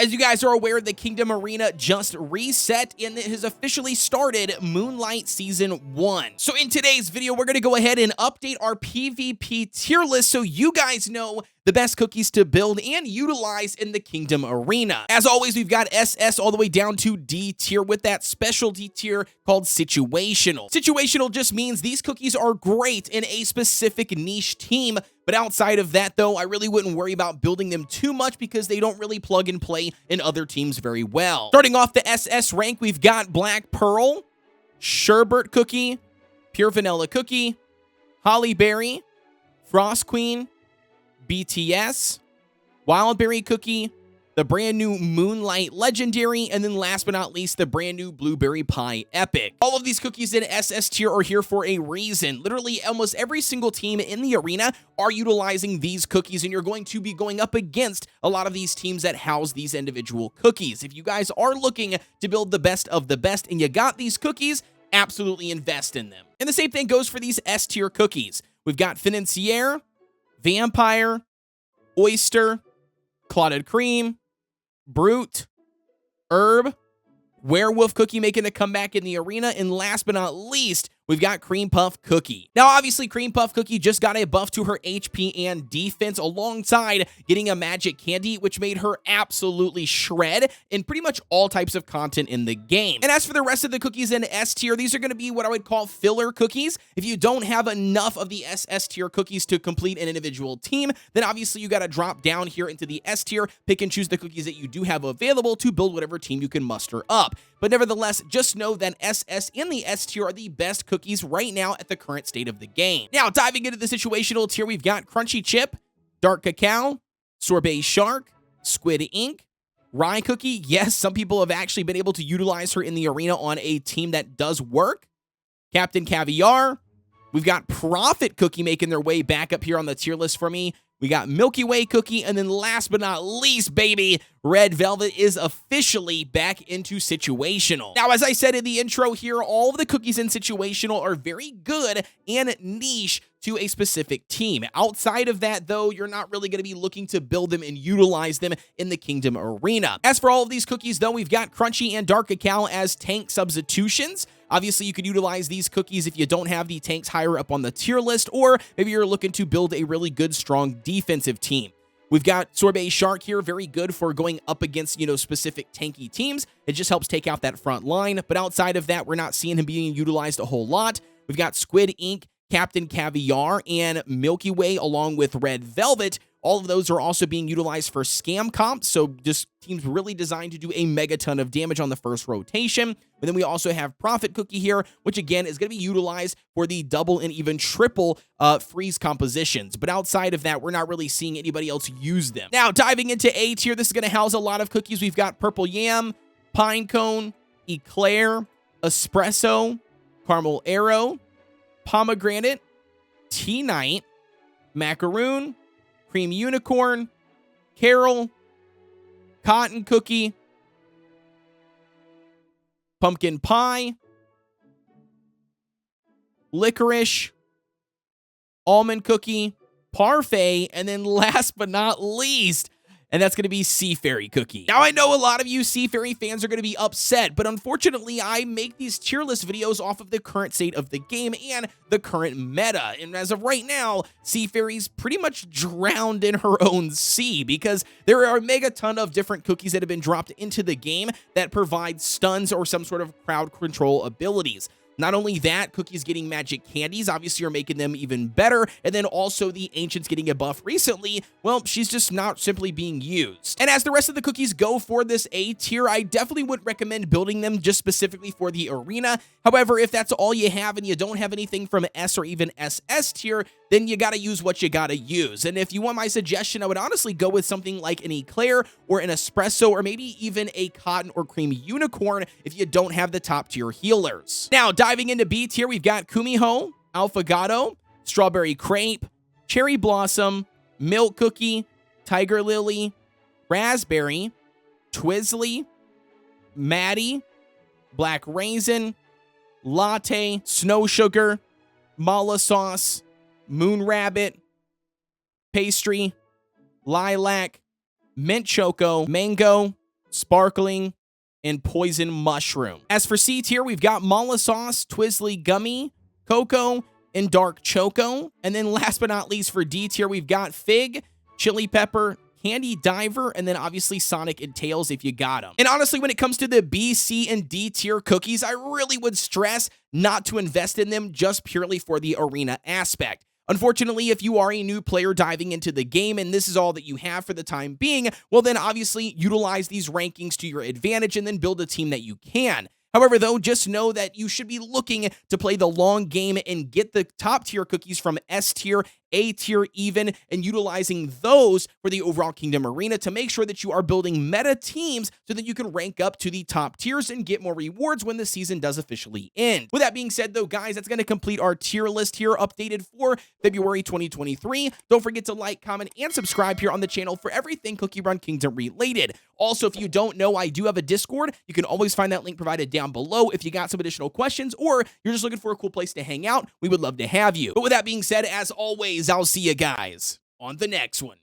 As you guys are aware, the Kingdom Arena just reset and it has officially started Moonlight Season 1. So in today's video, we're going to go ahead and update our PvP tier list so you guys know the best cookies to build and utilize in the Kingdom Arena. As always, we've got SS all the way down to D tier with that specialty tier called Situational. Situational just means these cookies are great in a specific niche team, but outside of that, though, I really wouldn't worry about building them too much because they don't really plug and play in other teams very well. Starting off the SS rank, we've got Black Pearl, Sherbet Cookie, Pure Vanilla Cookie, Holly Berry, Frost Queen, BTS, Wildberry Cookie, the brand new Moonlight Legendary, and then last but not least, the brand new Blueberry Pie Epic. All of these cookies in SS tier are here for a reason. Literally, almost every single team in the arena are utilizing these cookies, and you're going to be going up against a lot of these teams that house these individual cookies. If you guys are looking to build the best of the best and you got these cookies, absolutely invest in them. And the same thing goes for these S tier cookies. We've got Financier, Vampire, Oyster, Clotted Cream, Brute, Herb, Werewolf Cookie making a comeback in the arena, and last but not least, we've got Cream Puff Cookie. Now, obviously, Cream Puff Cookie just got a buff to her HP and defense alongside getting a magic candy, which made her absolutely shred in pretty much all types of content in the game. And as for the rest of the cookies in S tier, these are going to be what I would call filler cookies. If you don't have enough of the SS tier cookies to complete an individual team, then obviously you got to drop down here into the S tier, pick and choose the cookies that you do have available to build whatever team you can muster up. But nevertheless, just know that SS and the S tier are the best cookies right now at the current state of the game. Now, diving into the situational tier, we've got Crunchy Chip, Dark Cacao, Sorbet Shark, Squid Ink, Rye Cookie. Yes, some people have actually been able to utilize her in the arena on a team that does work. Captain Caviar. We've got Profit Cookie making their way back up here on the tier list for me. We got Milky Way Cookie, and then last but not least, baby, Red Velvet is officially back into Situational. Now, as I said in the intro here, all of the cookies in Situational are very good and niche to a specific team. Outside of that, though, you're not really going to be looking to build them and utilize them in the Kingdom Arena. As for all of these cookies, though, we've got Crunchy and Dark Cacao as tank substitutions. Obviously, you could utilize these cookies if you don't have the tanks higher up on the tier list, or maybe you're looking to build a really good, strong defensive team. We've got Sorbet Shark here, very good for going up against, specific tanky teams. It just helps take out that front line, but outside of that, we're not seeing him being utilized a whole lot. We've got Squid Ink, Captain Caviar, and Milky Way, along with Red Velvet. All of those are also being utilized for scam comps, so just teams really designed to do a megaton of damage on the first rotation. And then we also have Profit Cookie here, which again is going to be utilized for the double and even triple freeze compositions. But outside of that, we're not really seeing anybody else use them. Now, diving into A tier, this is going to house a lot of cookies. We've got Purple Yam, Pine Cone, Eclair, Espresso, Caramel Arrow, Pomegranate, Tea Night, Macaroon, Cream Unicorn, Carol, Cotton Cookie, Pumpkin Pie, Licorice, Almond Cookie, Parfait, and then last but not least, and that's going to be Sea Fairy Cookie. Now, I know a lot of you Sea Fairy fans are going to be upset, but unfortunately, I make these tier list videos off of the current state of the game and the current meta. And as of right now, Sea Fairy's pretty much drowned in her own sea because there are a mega ton of different cookies that have been dropped into the game that provide stuns or some sort of crowd control abilities. Not only that, cookies getting magic candies obviously are making them even better, and then also the Ancients getting a buff recently, well, she's just not simply being used. And as the rest of the cookies go for this A tier, I definitely would recommend building them just specifically for the arena. However, if that's all you have and you don't have anything from S or even SS tier, then you gotta use what you gotta use. And if you want my suggestion, I would honestly go with something like an Eclair or an Espresso or maybe even a Cotton or Cream Unicorn if you don't have the top tier healers. Now, diving into B tier, we've got Kumiho, Alphagato, Strawberry Crepe, Cherry Blossom, Milk Cookie, Tiger Lily, Raspberry, Twizzly, Maddie, Black Raisin, Latte, Snow Sugar, Mala Sauce, Moon Rabbit, Pastry, Lilac, Mint Choco, Mango, Sparkling, and Poison Mushroom. As for C tier, we've got Mala Sauce, Twizzly Gummy, Cocoa, and Dark Choco. And then last but not least for D tier, we've got Fig, Chili Pepper, Candy Diver, and then obviously Sonic and Tails if you got them. And honestly, when it comes to the B, C, and D tier cookies, I really would stress not to invest in them just purely for the arena aspect. Unfortunately, if you are a new player diving into the game and this is all that you have for the time being, well then obviously utilize these rankings to your advantage and then build a team that you can. However, though, just know that you should be looking to play the long game and get the top tier cookies from S tier, A tier even, and utilizing those for the overall Kingdom Arena to make sure that you are building meta teams so that you can rank up to the top tiers and get more rewards when the season does officially end. With that being said, though, guys, that's going to complete our tier list here updated for February 2023. Don't forget to like, comment, and subscribe here on the channel for everything Cookie Run Kingdom related. Also, if you don't know, I do have a Discord. You can always find that link provided down below if you got some additional questions or you're just looking for a cool place to hang out. We would love to have you. But with that being said, as always, I'll see you guys on the next one.